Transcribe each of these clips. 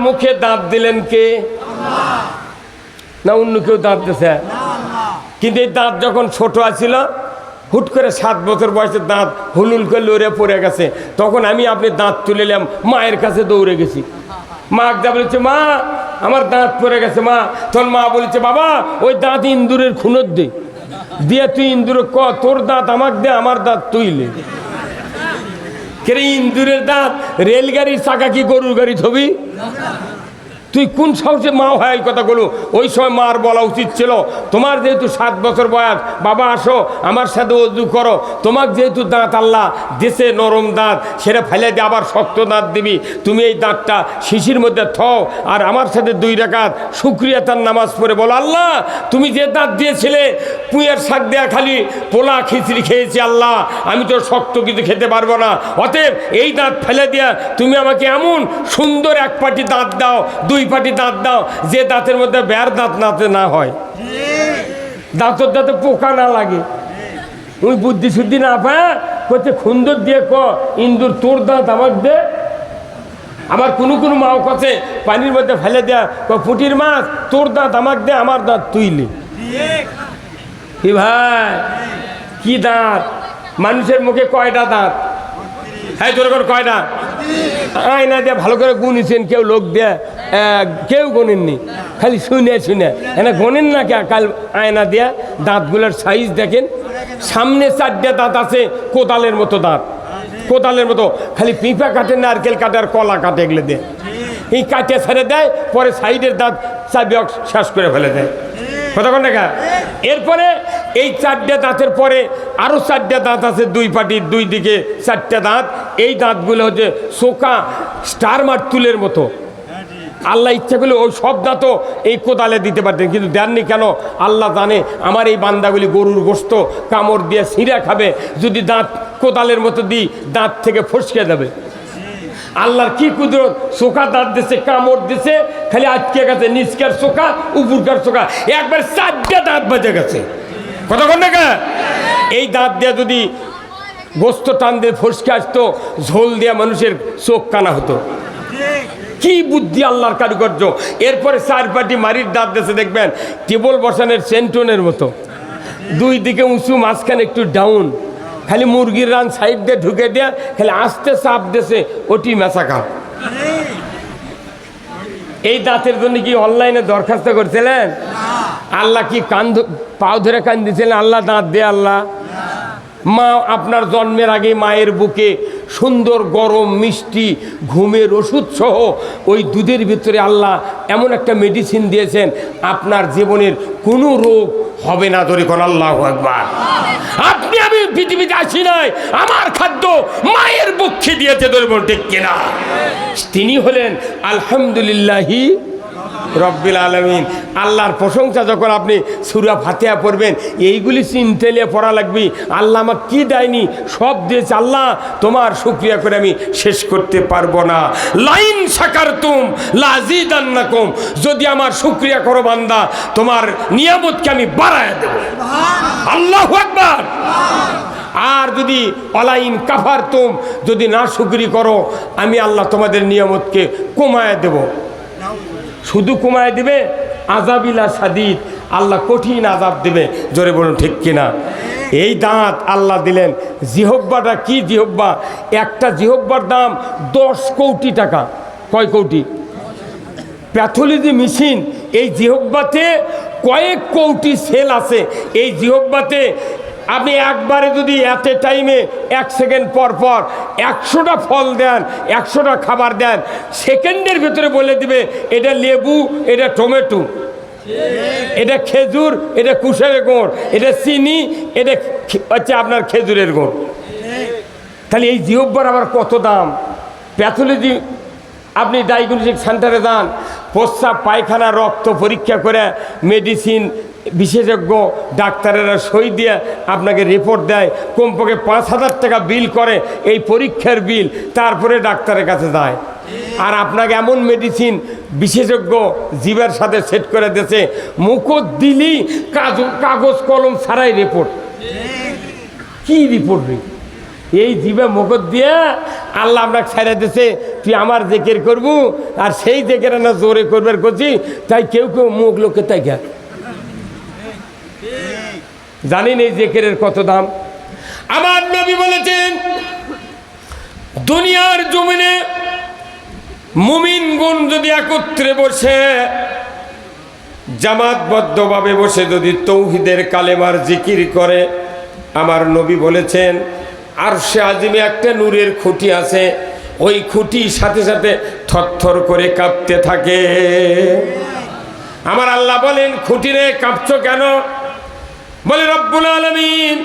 মুখে দাঁত দিলেন কে? না অন্য কেউ দাঁত দিছে? কিন্তু এই দাঁত যখন ছোট আছিল, হুট করে 7 বছর বয়সে দাঁত হুলুল করে লড়ে পড়ে গেছে, তখন আমি আপনি দাঁত তুলে নিলাম, মায়ের কাছে দৌড়ে গেছি। মা যা বলেছে, মা আমার দাঁত পড়ে গেছে। মা তোর মা বলেছে, বাবা ওই দাঁত ইন্দুরের খুনত দে, দিয়ে তুই ইন্দুরে ক তোর দাঁত আমাকে দে, আমার দাঁত তুইলে। কে ইন্দুরের দাঁত রেলগাড়ির চাকা কি গরুর গাড়ি ছবি? তুই কোন সাহসে মা হয় এই কথা বলো? ওই সময় মার বলা উচিত ছিল, তোমার যেহেতু 7 বছর বয়স, বাবা আসো আমার সাথে ওযু করো, তোমার যেহেতু দাঁত আল্লাহ দেশে নরম দাঁত, সেটা ফেলে দিয়ে আবার শক্ত দাঁত দিবি, তুমি এই দাঁতটা শিশির মধ্যে থও, আর আমার সাথে 2 রাকাত শুকরিয়াতার নামাজ পড়ে বলো, আল্লাহ তুমি যে দাঁত দিয়েছিলে পুঁয়ের শাক দেয়া খালি পোলা খিচড়ি খেয়েছি, আল্লাহ আমি তো শক্ত কিছু খেতে পারবো না, অতএব এই দাঁত ফেলে দিয়া তুমি আমাকে এমন সুন্দর 1 পাটি দাঁত দাও, 2 পাটি দাঁত দাও, যে দাঁতের মধ্যে বের দাঁত নাতে না হয়, দাঁতের দাঁতে পোকা না লাগে। তুমি বুদ্ধি শুদ্ধি না পায় করতে খুন্দর দিয়ে ক ইন্দুর তোর দাঁত আমাকে দে। আবার কোনো কোনো মাও কাছে পানির মধ্যে ফেলে দেয়া পুঁটির মাছ, তোর দাঁত আমাকে দে, আমার দাঁত তুইলে। কি ভাই কি দাঁত? মানুষের মুখে কয়টা দাঁত? হ্যাঁ তোর কয়টা? আয়না দিয়ে ভালো করে গুনিছেন কেউ, লোক দিয়ে কেউ গনেননি, খালি শুনে শুনে এনে গনেন না কে? কাল আয়না দিয়া দাঁতগুলোর সাইজ দেখেন, সামনে 4টে দাঁত আছে কোদালের মতো দাঁত, কোদালের মতো, খালি পিঁপা কাটে, নারকেল কাটে আর কলা কাটে, এগুলো দিয়ে এই কাটে ছেড়ে দেয়, পরে সাইডের দাঁত চাবি শেষ করে ফেলে দেয়। কতক্ষণ দেখা? এরপরে এই 4টে দাঁতের পরে আরো 4টে দাঁত আছে, 2 পাটির 2 দিকে 4টে দাঁত। এই দাঁতগুলো হচ্ছে চোকা স্টার মার্তুলের মতো। আল্লাহ ইচ্ছা করলে ওই সব দাঁতও এই কোদালে দিতে পারতেন, কিন্তু দেননি কেন? আল্লাহ জানে আমার এই বান্দাগুলি গরুর গোশত কামড় দিয়ে ছিঁড়া খাবে, যদি দাঁত কোদালের মতো দিই দাঁত থেকে ফসকে যাবে। আল্লাহর কি কুদরত, চোখা দাঁত দিছে, কামড় দিছে, খালি আটকে গেছে, নিচকার চোখা উপরকার চোখা, একবার 4টে দাঁত বেজে গেছে। কতক্ষণ দেখা? এই দাঁত দিয়ে যদি গোস্ত টান দিয়ে ফসকে আসতো, ঝোল দিয়ে মানুষের চোখ কানা হতো। কি বুদ্ধি আল্লাহর কারুকার্য। এরপরে 4 পাটি মারির দাঁত দিয়েছে, দেখবেন টেবল বসানোর সেন্টনের মতো, 2 দিকে উঁচু, মাঝখানে একটু ডাউন, খালি মুরগির রান সাইড দিয়ে ঢুকে দেয়া, খালি আস্তে চাপ দিয়েছে, ওটি মেশা খাও। এই দাঁতের জন্য কি অনলাইনে দরখাস্ত করছিলেন? আল্লাহ কি কান পাও ধরে কান দিয়েছিলেন আল্লাহ দাঁত দে আল্লাহ? মা আপনার জন্মের আগে মায়ের বুকে সুন্দর গরম মিষ্টি ঘুমের ওষুধ সহ ওই দুধের ভিতরে আল্লাহ এমন একটা মেডিসিন দিয়েছেন, আপনার জীবনের কোনো রোগ হবে না। ধরে কোন আল্লাহু আকবার। আপনি আমি পৃথিবীতে আসি নাই, আমার খাদ্য মায়ের বুকে দিয়েছে, ধরে বল ঠিক কিনা? তিনি হলেন আলহামদুলিল্লাহি রব্বিল আলামিন। আল্লাহর প্রশংসা যখন আপনি সূরা ফাতিহা পড়বেন, এইগুলি চিন্তাইলে পড়া লাগবে, আল্লাহ আমার কি দেয়নি, সব দিয়েছে আল্লাহ, তোমার শুকরিয়া করে আমি শেষ করতে পারবো না। লাইন শাকারতুম লাযিদান্নাকুম, যদি আমার শুকরিয়া করো বান্দা, তোমার নিয়ামতকে আমি বাড়ায় দেব। আল্লাহু আকবার। আর যদি অলাইন কাফারতুম, যদি না শুকরি করো, আমি আল্লাহ তোমাদের নিয়ামতকে কমায় দেব। শুধু কমায় দিবে, আযাবিলা শাদীদ, আল্লাহ কঠিন আযাব দেবে। জোরে বলুন ঠিক কিনা? এই দাঁত আল্লাহ দিলেন। জিহব্বাটা কি জিহব্বা? একটা জিহব্বার দাম 10 কোটি টাকা। কয় কোটি? প্যাথোলজি মেশিন এই জিহব্বাতে কয়েক কোটি সেল আছে। এই জিহব্বাতে আপনি একবারে যদি এত টাইমে 1 সেকেন্ড পর পর 100টা ফল দেন, 100টা খাবার দেন, সেকেন্ডের ভিতরে বলে দিবে এটা লেবু, এটা টমেটো, এটা খেজুর, এটা কুশের গুড়, এটা চিনি, এটা হচ্ছে আপনার খেজুরের গুড়। তাহলে এই জিহ্বার আবার কত দাম। প্যাথোলজি আপনি ডায়াগনস্টিক সেন্টারে যান, প্রস্রাব পায়খানা রক্ত পরীক্ষা করে মেডিসিন বিশেষজ্ঞ ডাক্তারেরা সই দিয়ে আপনাকে রিপোর্ট দেয়, কমপক্ষে 5,000 টাকা বিল করে এই পরীক্ষার বিল, তারপরে ডাক্তারের কাছে যায়। আর আপনাকে এমন মেডিসিন বিশেষজ্ঞ জীবের সাথে সেট করে দিয়েছে, মুখত দিলি কাগজ কলম ছাড়াই রিপোর্ট। কি রিপোর্ট রে? এই জিভে মুখত দিয়ে আল্লাহ আপনাকে ছেড়ে দিছে, তুই আমার জিকির করবু, আর সেই জিকির না জোরে করবার করছি, তাই কেউ কেউ মুখ লোকে তাই গা জানেন এই জিকিরের কত দাম। আমার নবী বলেছেন, দুনিয়ার জমিনে মুমিনগণ যদি একত্রে বসে জামাতবদ্ধভাবে বসে যদি তৌহিদের কালেমার জিকির করে, আমার নবী বলেছেন আরশে আজিমে একটা নূরের খুঁটি আছে, ওই খুঁটির সাথে সাথে থরথর করে কাঁপতে থাকে। আমার আল্লাহ বলেন, খুঁটিরে কাঁপছো কেন? বলে রব্বুল আলামিন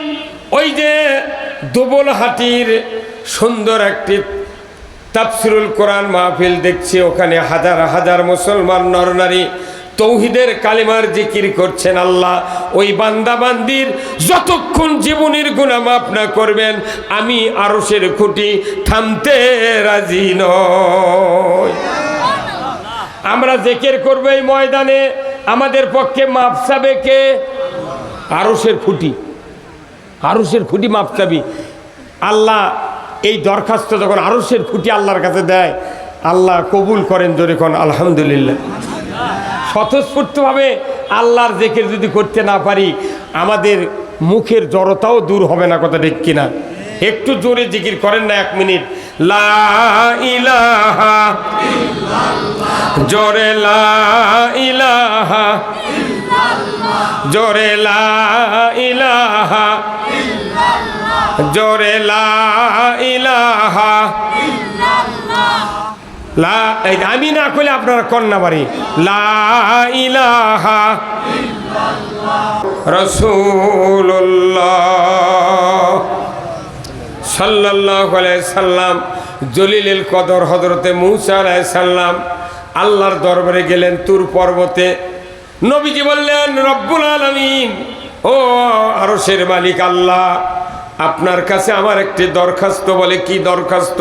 ওই যে দুবল হাটির সুন্দর একটি তাফসিরুল কোরআন মাহফিল দেখছি, ওখানে হাজার হাজার মুসলমান নরনারী তৌহিদের কালিমার জিকির করছেন। আল্লাহ ওই বান্দা বান্দির যতক্ষণ জীবনের গুনাহ মাফ না করবেন, আমি আরশের খুঁটি থামতে রাজি নই। আমরা জিকির করব এই ময়দানে, আমাদের পক্ষে মাপ চাবে কে? আরশের খুঁটি। আরশের খুঁটি মাপ চাবি। আল্লাহ এই দরখাস্ত যখন আরশের খুঁটি আল্লাহর কাছে দেয়, আল্লাহ কবুল করেন। জোরে কোন আলহামদুলিল্লাহ। স্বতঃস্ফূর্তভাবে আল্লাহর জিকির যদি করতে না পারি, আমাদের মুখের জড়তাও দূর হবে না। কথা ঠিক কিনা? একটু জোরে জিকির করেন না, 1 মিনিট। লা ইলাহা ইল্লাল্লাহ, জোরে লা ইলাহা ইল্লাল্লাহ, জোরে লা ইলাহা ইল্লাল্লাহ, জোরে লা ইলাহা ইল্লাল্লাহ। আমি না করলে আপনারা কন্যা বাড়ি লা ইলাহা ইল্লাল্লাহ রাসূলুল্লাহ সাল্লাল্লাহু আলাইহি সাল্লাম জলিলুল কদর হযরতে মূসা আলাইহিস সালাম আল্লাহর দরবারে গেলেন তুর পর্বতে। নবীজি বললেন, রব্বুল আলামিন, ও আরশের মালিক আল্লাহ, আপনার কাছে আমার একটি দরখাস্ত। বলে, কি দরখাস্ত?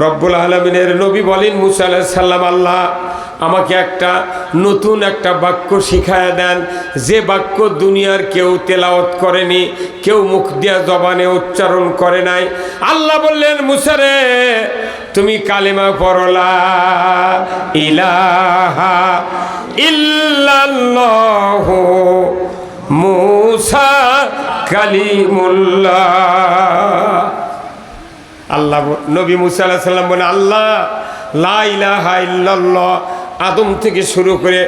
রব্বুল আলামিনের নবী বলেন, মূসা আলাইহিস সালাম, আল্লাহ আমাকে একটা নতুন একটা বাক্য শিখায়া দেন, যে বাক্য দুনিয়ার কেউ তেলাওয়াত করেনি, কেউ মুখ দিয়া জবানে উচ্চারণ করে নাই। আল্লাহ বললেন, মূসা রে, তুমি কালেমা পড়ো, লা ইলাহা ইল্লাল্লাহু মূসা কালিমুল্লাহ। আল্লাহ নবী মূসা আলাইহিস সালাম বলে, আল্লাহ লা ইলাহা ইল্লাল্লাহ আদম থেকে শুরু করে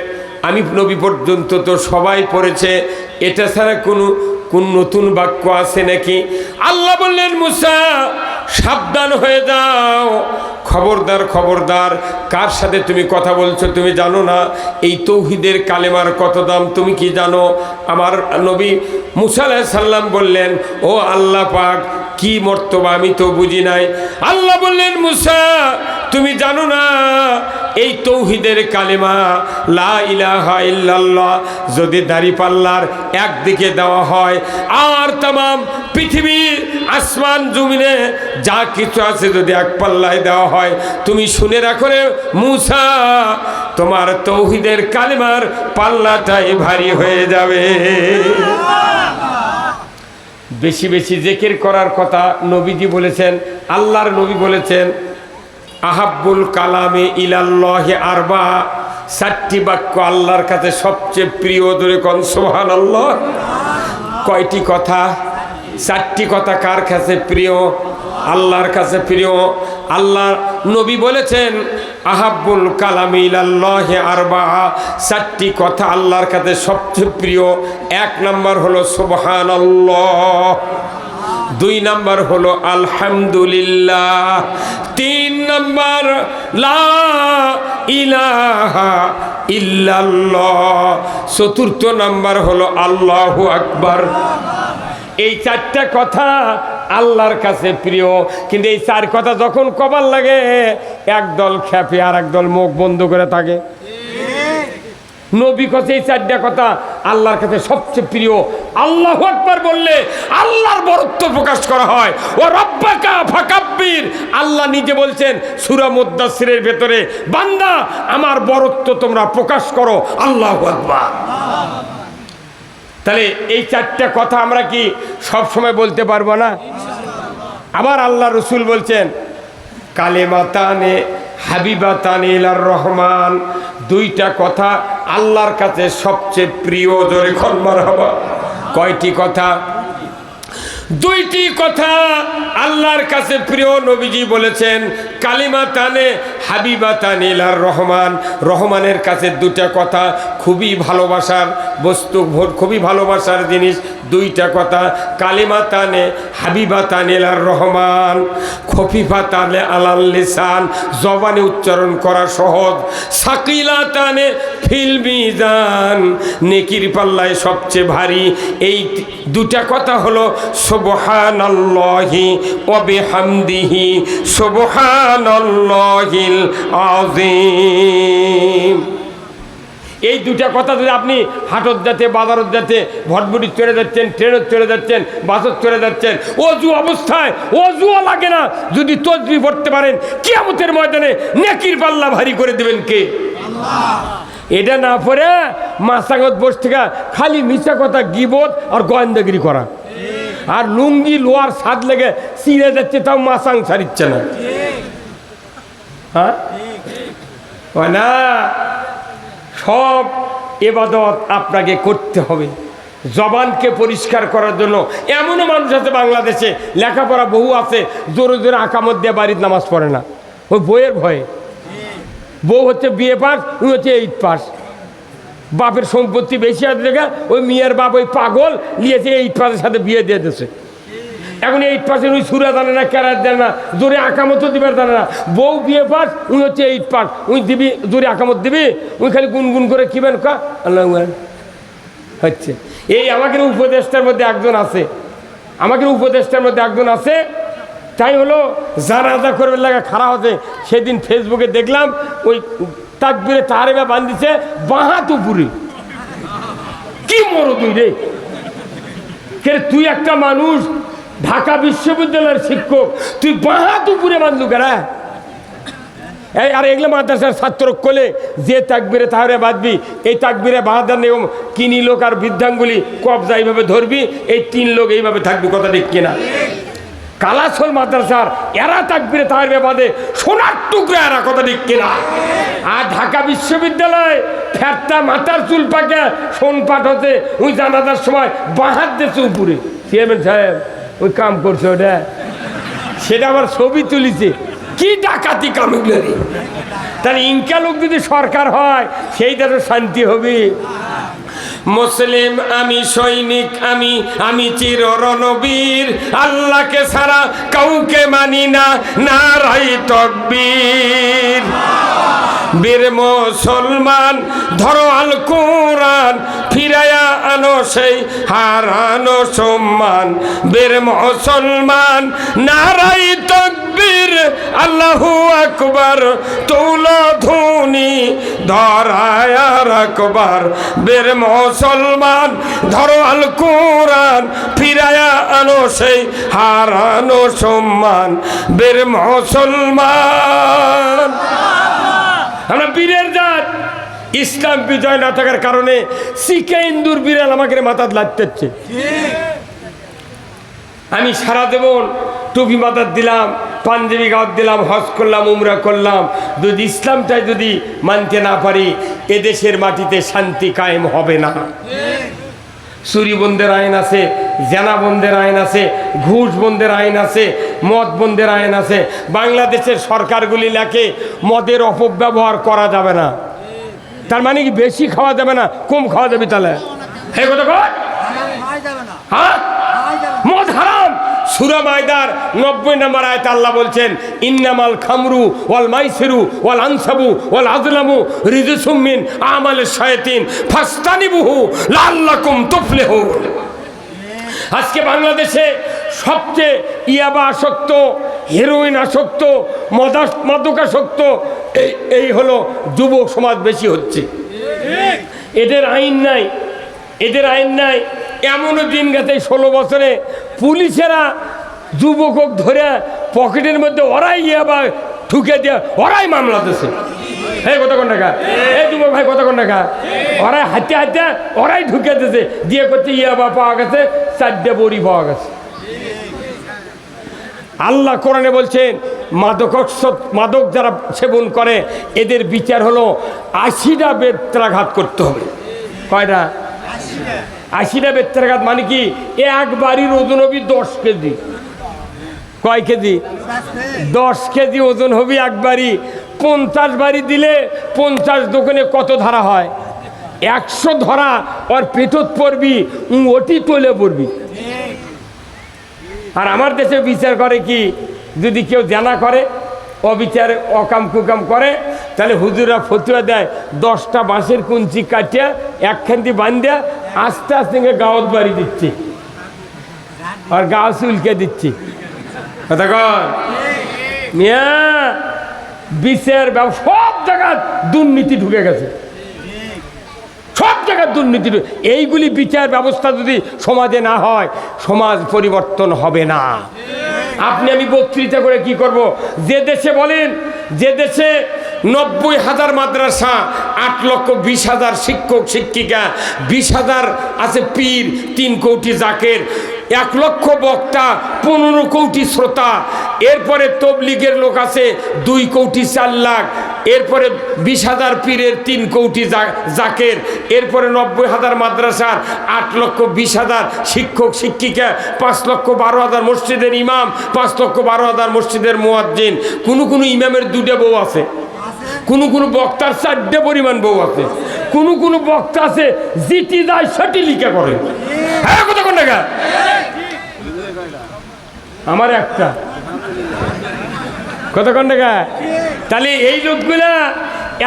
আমি নবী পর্যন্ত তো সবাই পড়েছে, এটা ছাড়া কোন নতুন বাক্য আছে নাকি? আল্লাহ বললেন, মূসা সাবধান হয়ে যাও, খবরদার খবরদার, কার সাথে তুমি কথা বলছো তুমি জানো না? এই তৌহিদের কালেমার কত দাম তুমি কি জানো? আমার নবী মূসা আলাইহিস সালাম বললেন, ও আল্লাহ পাক, কি মর্তবা আমি তো বুঝি নাই। আল্লাহ বললেন, মূসা তুমি জানো না এই তৌহিদের কালেমা লা ইলাহা ইল্লাল্লাহ যদি দাড়িপাল্লার একদিকে দেওয়া হয় আর তামাম পৃথিবীর আসমান জমিনে যা কিছু আছে যদি এক পাল্লায় দেওয়া হয়, তুমি শুনে রাখো রে মূসা, তোমার তৌহিদের কালেমার পাল্লাটাই ভারী হয়ে যাবে। বেশি বেশি জিকির করার কথা নবীজি বলেছেন, আল্লাহর নবী বলেছেন, আহাব্বুল কালামে ইলাল্লাহি আরবা, 4টি বাক্য আল্লাহর কাছে সবচেয়ে প্রিয়। ধরে কোন সুবহানাল্লাহ। কয়টি কথা? 4টি কথা কার কাছে প্রিয়? আল্লাহর কাছে প্রিয়। আল্লাহ নবী বলেছেন, আহাব্বুল কালামে ইলাল্লাহি আরবা, 4টি কথা আল্লাহর কাছে সবচেয়ে প্রিয়। 1 নম্বর হলো সুবহানাল্লাহ, 2 নম্বর হলো আলহামদুলিল্লাহ, 3 নম্বর লা ইলাহা ইল্লাল্লাহ, 4র্থ নম্বর হলো আল্লাহু আকবার। এই 4টা কথা আল্লাহর কাছে প্রিয়। কিন্তু এই 4 কথা যখন কবার লাগে, একদল খেপে আর একদল মুখ বন্ধ করে থাকে। নবী কাছে এই 4টা কথা আল্লাহর কাছে সবচেয়ে প্রিয়। আল্লাহু আকবার বললে আল্লাহর বরত্ব প্রকাশ করা হয়। ও রব্বাকা ফাকাব্বির, আল্লাহ নিজে বলছেন সূরা মুদ্দাসসিরের ভেতরে, বান্দা আমার বরত্ব তোমরা প্রকাশ করো। আল্লাহু আকবার। তাহলে এই 4টা কথা আমরা কি সব সময় বলতে পারবো না? আবার আল্লাহ রসুল বলছেন কালেমাতানে হাবিবাতানে ইলার রহমান, দুইটা কথা আল্লাহর কাছে সবচেয়ে প্রিয়। জোরে খন মারহাবা। কয়টি কথা? দুইটি কথা আল্লাহর কাছে প্রিয়। নবীজি বলেছেন কালিমাতানে হাবিবাতানে ইলার রহমান, রহমানের কাছে দুটা কথা খুবই ভালোবাসার বস্তু, খুবই ভালোবাসার জিনিস। দুইটা কথা কালিমাতানে হাবিবাতানে ইলার রহমান, খফিফাতানে আলাল লিসান, জবানে উচ্চারণ করা সহজ, সাকিলাতানে ফিল মিজান, নেকির পাল্লায় সবচেয়ে ভারী। এই দুটা কথা হলো সুবহানাল্লাহি ওয়া বিহামদিহি সুবহানাল্লাহিল আযীম। এই দুটা কথা যদি আপনি হাটত যাতে, বাজারত যাতে, ভটভটি চড়ে যাচ্ছেন, ট্রেনত চড়ে যাচ্ছেন, বাসত চড়ে যাচ্ছেন, অজু অবস্থায় অজুও লাগে না যদি তসবিহ পড়তে পারেন, কিয়ামতের ময়দানে নেকির পাল্লা ভারী করে দেবেন কে? আল্লাহ। এটা না পড়ে মাসাঙ্গত বসে থেকে খালি মিছা কথা, গিবত আর গোয়েন্দাগিরি করা, আর লুঙ্গি লোয়ার স্বাদ লেগে চিড়ে যাচ্ছে, তাও মাসাং ছাড়িচ্ছে না। হ্যাঁ না, সব ইবাদত আপনাকে করতে হবে। জবানকে পরিষ্কার করার জন্য এমনও মানুষ আছে বাংলাদেশে, লেখাপড়া বহু আছে, জোরে জোরে আকামত দিয়ে বাড়ির নামাজ পড়ে না, ওই বইয়ের ভয়ে। বউ হচ্ছে বিএ পাস, উনি হচ্ছে 8 পাস। বাপের সম্পত্তি বেশি আছে দেখে ওই মেয়ের বাপ ওই পাগল নিয়েছে 8 পাসের সাথে বিয়ে দিয়ে দিয়েছে। এখন 8 পাসের ওই সুরা জানে না, ক্যারাত দেয় না, জোরে আকামতও দিবার জানে না। বউ বিয়ে পাস, উনি হচ্ছে 8 পাস, উনি দিবি জোরে আকামত দিবি, উনি খালি গুনগুন করে কিবেন কা আল্লাহ হচ্ছে। এই আমাদের উপদেষ্টার মধ্যে একজন আছে, আমাদের উপদেষ্টার মধ্যে একজন আছে, তাই হলো জানাজা করবে লাগা খারাপ হচ্ছে। সেদিন ফেসবুকে দেখলাম ওই তাকবীরে তাহরিমা বান্ধিছে বাহাত উপরে। কি মরো তুই রে, কে তুই একটা মানুষ, ঢাকা বিশ্ববিদ্যালয়ের শিক্ষক, তুই বাহাত উপরে বান্ধু কেরা? এই আর এগুলো মাদ্রাসার ছাত্র কোলে যে তাকবীরে তাহরিমা বাঁধবি, এই তাকবীরে বাঁধার নিয়ম কিনি লোক আর বৃদ্ধাঙ্গুলি কবজা এইভাবে ধরবি, এই 3 লোক এইভাবে থাকবি। কথা ঠিক কিনা? কালাসল মাদ্রাসার এরা তাকবীরে তাহরিমা বাঁধে সোনার টুকরা এরা। কথা ঠিক কিনা? আর ঢাকা বিশ্ববিদ্যালয় ফেরতা মাথার চুল পাকে সোন পাঠ হতে ওই জানাজার সময় বাহাত দিয়েছে উপরে। চেয়ারম্যান সাহেব ওই কাম করছে ওটা, সেটা আবার ছবি তুলিছে। কি ডাকাতি কামগুলো! তাহলে ইনকা লোক যদি সরকার হয় সেই দেশে শান্তি হবে। মুসলিম আমি, সৈনিক আমি, আমি চির রণবীর, আল্লাহকে ছাড়া কাউকে মানি না, নারাই তাকবীর। বীর মুসলমান ধরো আল কোরআন, ফিরায়া আনো সেই হারানো সম্মান। বীর মুসলমান নারাই তাকবীর, আল্লাহু আকবার, তুলো ধুনি ধরায় রাখবার। বীর মুসলমান ধরো আল কোরআন, ফিরায়া আনো সেই হারানো সম্মান। বীর মুসলমান আমরা বীরের জাত। ইসলাম বিজয় না থাকার কারণে শিখে ইন্দুর বিড়াল আমাকে মাথাত লাগতেছে। আমি সারা দেবন টুপি মাথার দিলাম, পাঞ্জাবি গাওয়াত দিলাম, হজ করলাম, উমরা করলাম, যদি ইসলামটাই যদি মানতে না পারি এদেশের মাটিতে শান্তি কায়েম হবে না। চুরি বন্ধের আইন আছে, জেনা বন্ধের আইন আছে, ঘুষ বন্ধের আইন আছে, মদ বন্ধের আইন আছে। বাংলাদেশের সরকারগুলি লেখে মদের অপব্যবহার করা যাবে না। তার মানে কি বেশি খাওয়া যাবে না, কম খাওয়া যাবে? তাহলে এই কথা কয় হ্যাঁ, মদ হারাম। সূরা মায়দার 90 নম্বর আয়াতে আল্লাহ বলছেন ইন্নামাল খামরু ওয়াল মাইসিরু ওয়াল আনসাবু ওয়াল আজলামু রিজসুম মিন আমালিশ শায়াতিন ফাস্তানিবুহু লাআল্লাকুম তুফলিহুন। আজকে বাংলাদেশে সবচেয়ে ইয়াবা আসক্ত, হেরোইন আসক্ত, মাদকাসক্ত এই হলো যুবক সমাজ বেশি হচ্ছে। এদের আইন নাই, এদের আইন নাই। এমনও দিন গেছে 16 বছরে পুলিশেরা যুবক ধরে পকেটের মধ্যে ওরাই ইয়াবা ঠুকে দিয়ে ওরাই মামলা দিচ্ছে। হ্যাঁ কত কোন টাকা? এই যুবক ভাই কত কোন টাকা? ওরাই হাতে হাতে ওরাই ঢুকে দিচ্ছে, দিয়ে করছে ইয়াবা পাওয়া গেছে, 4টে বড়ি পাওয়া গেছে। আল্লাহ কোরআনে বলছেন মাদক যারা সেবন করে এদের বিচার হলো 80টা বেত্রাঘাত করতে হবে। কয়টা? 80টা বেত্রাঘাত মানে কি? এক বাড়ির ওজন হবে 10 কেজি। কয় কেজি? 10 কেজি ওজন হবে এক বাড়ি। 50 বাড়ি দিলে 50 দোকানে কত ধরা হয়? 100 ধরা ওর পেটত পড়বি, ওটি তোলে পড়বি। আর আমার দেশে বিচার করে কি, যদি কেউ জানা করে অবিচার অকাম কুকাম করে তাহলে হুজুরা ফতুয়া দেয় 10টা বাঁশের কুঞ্চি কাটিয়া একখান্তি বান্ধিয়া আস্তে আস্তে গাঁত বাড়ি দিচ্ছি আর গা চুলকে দিচ্ছি। কথা কর মিয়া, বিচার সব জায়গায় দুর্নীতি ঢুকে গেছে, সব জায়গায় দুর্নীতি। এইগুলি বিচার ব্যবস্থা যদি সমাজে না হয় সমাজ পরিবর্তন হবে না। আপনি আমি বক্তৃতা করে কি করব? যে দেশে বলেন, যে দেশে 90,000 মাদ্রাসা, 8,20,000 শিক্ষক শিক্ষিকা, 20,000 আছে পীর, 3 কোটি জাকের, 1 লক্ষ বক্তা, 15 কোটি শ্রোতা, এরপরে তবলিগের লোক আছে 2 কোটি 4 লাখ, এরপরে 20,000 পীরের 3 কোটি জাকের, এরপরে 90,000 মাদ্রাসার 8,20,000 শিক্ষক শিক্ষিকা, 5,12,000 মসজিদের ইমাম, 5,12,000 মসজিদের মুয়াজ্জিন। কোনো ইমামের 2টা বউ আছে, কোনো বক্তার 4টে পরিমাণ বউ আছে, কোনো বক্তা আছে জিটি যায় সেটি লিখা করে। হ্যাঁ কথা কোন টাকা? আমার একটা কথা কোন টাকা? তাহলে এই লোকগুলা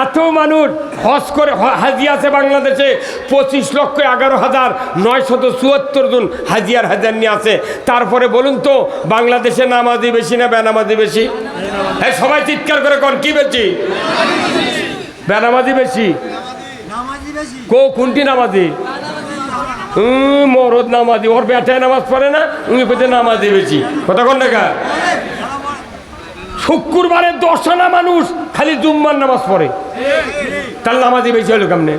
এত মানুষ হজ করে, হাজি আছে বাংলাদেশে 25,11,974 জন হাজিয়ার হাজার নিয়ে আছে। তারপরে বলুন তো বাংলাদেশে নামাজি বেশি না বেনামাজি বেশি? হ্যাঁ সবাই চিৎকার করে কোন কি বেশি? বেনামাজি বেশি। কোনটি নামাজি? মরদ নামাজি, ওর বেটায় নামাজ পড়ে না, উনি কোথায় নামাজি বেশি। কথা কোন টাকা? শুক্রবারে 10 আনা মানুষ খালি জুম্মার নামাজ পড়ে, তার নামাজি বেশি হলো কেমনে?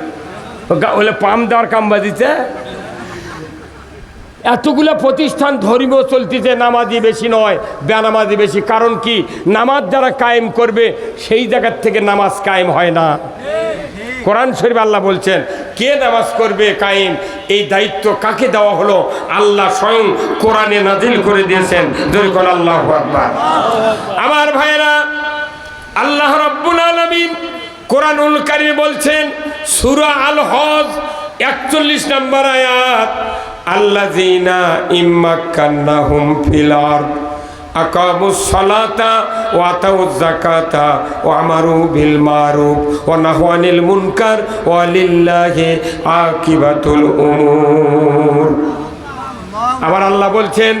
ওলে পাম দেওয়ার কামবাজিতে এতগুলো প্রতিষ্ঠান ধর্মীয় চলতেছে, নামাজি বেশি নয় বেনামাজি বেশি। কারণ কি? নামাজ যারা কায়েম করবে সেই জায়গার থেকে নামাজ কায়েম হয় না। কোরআন শরীফ আল্লাহ বলছেন কে নামাজ করবে কায়েম, এই দায়িত্ব কাকে দেওয়া হলো? আল্লাহ স্বয়ং কোরআনে নাজিল করে দিয়েছেন। জোরে বল আল্লাহু আকবার। আমার ভাইরা, আল্লাহ রাব্বুল আলামিন কোরআনুল কারীমে বলছেন সূরা আল হজ 41 নম্বর আয়াত, আল্লাযীনা ইম্মাক্কান্নাহুম ফিল আরদ আকামুস সালাতা ওয়া আতাউজ যাকাতা ওয়া আমারু বিল মারুফ ওয়া নাহু আনিল মুনকার ওয়া লিল্লাহি আকিবাতুল উমুর। আবার আল্লাহ বলছেন,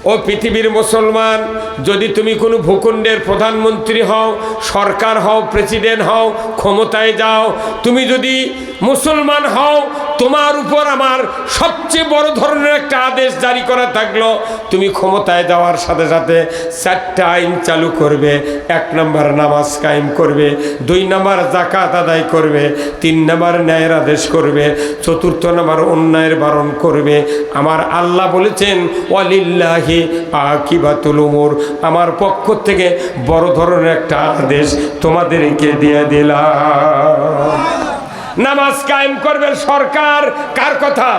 ও পৃথিবীর মুসলমান, যদি তুমি কোনো ভূখণ্ডের প্রধানমন্ত্রী হও, সরকার হও, প্রেসিডেন্ট হও, ক্ষমতায় যাও, তুমি যদি মুসলমান হও, তোমার উপর আমার সবচেয়ে বড় ধরনের একটা আদেশ জারি করা থাকলো, তুমি ক্ষমতায় যাওয়ার সাথে সাথে 4টা আইন চালু করবে। 1 নম্বর নামাজ কায়েম করবে, 2 নম্বর যাকাত আদায় করবে, 3 নম্বর ন্যায়ের আদেশ করবে, 4র্থ নম্বর অন্যায়ের বারণ করবে। আমার আল্লাহ বলেছেন ওয়ালিল্লাহি আকিবাতুল উমুর, আমার পক্ষ থেকে বড় ধরনের একটা আদেশ তোমাদেরকে দিয়ে দিলাম। নামাজ কায়েম করবে সরকার। কার কথা?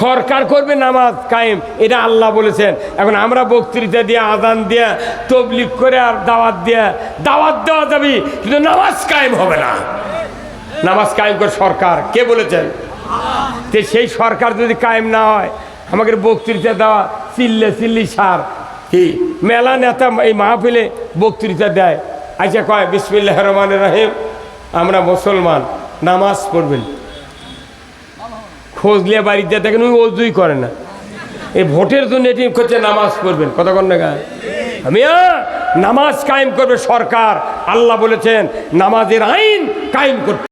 সরকার করবে নামাজ কায়েম, এটা আল্লাহ বলেছেন। এখন আমরা বক্তৃতা দিয়ে, আযান দিয়ে, তবলিগ করে আর দাওয়াত দেওয়া যাবে, কিন্তু নামাজ কায়েম হবে না। নামাজ কায়েম করে সরকার, কে বলেছেন? যে সেই সরকার যদি কায়েম না হয়, আমাকে বক্তৃতা দেওয়া চিল্লি সার কি? মেলা নেতা এই মাহফিলে বক্তৃতা দেয়, আচ্ছা কয় বিসমিল্লাহির রহমানির রহিম, আমরা মুসলমান, নামাজ পড়বেন। খোঁজলে বাড়িতে দেখেন ওই অজুই করে না, এই ভোটের জন্য এটি করছে নামাজ পড়বেন। কত কন না আমিয়া? নামাজ কায়েম করবে সরকার। আল্লাহ বলেছেন নামাজের আইন কায়েম করতে।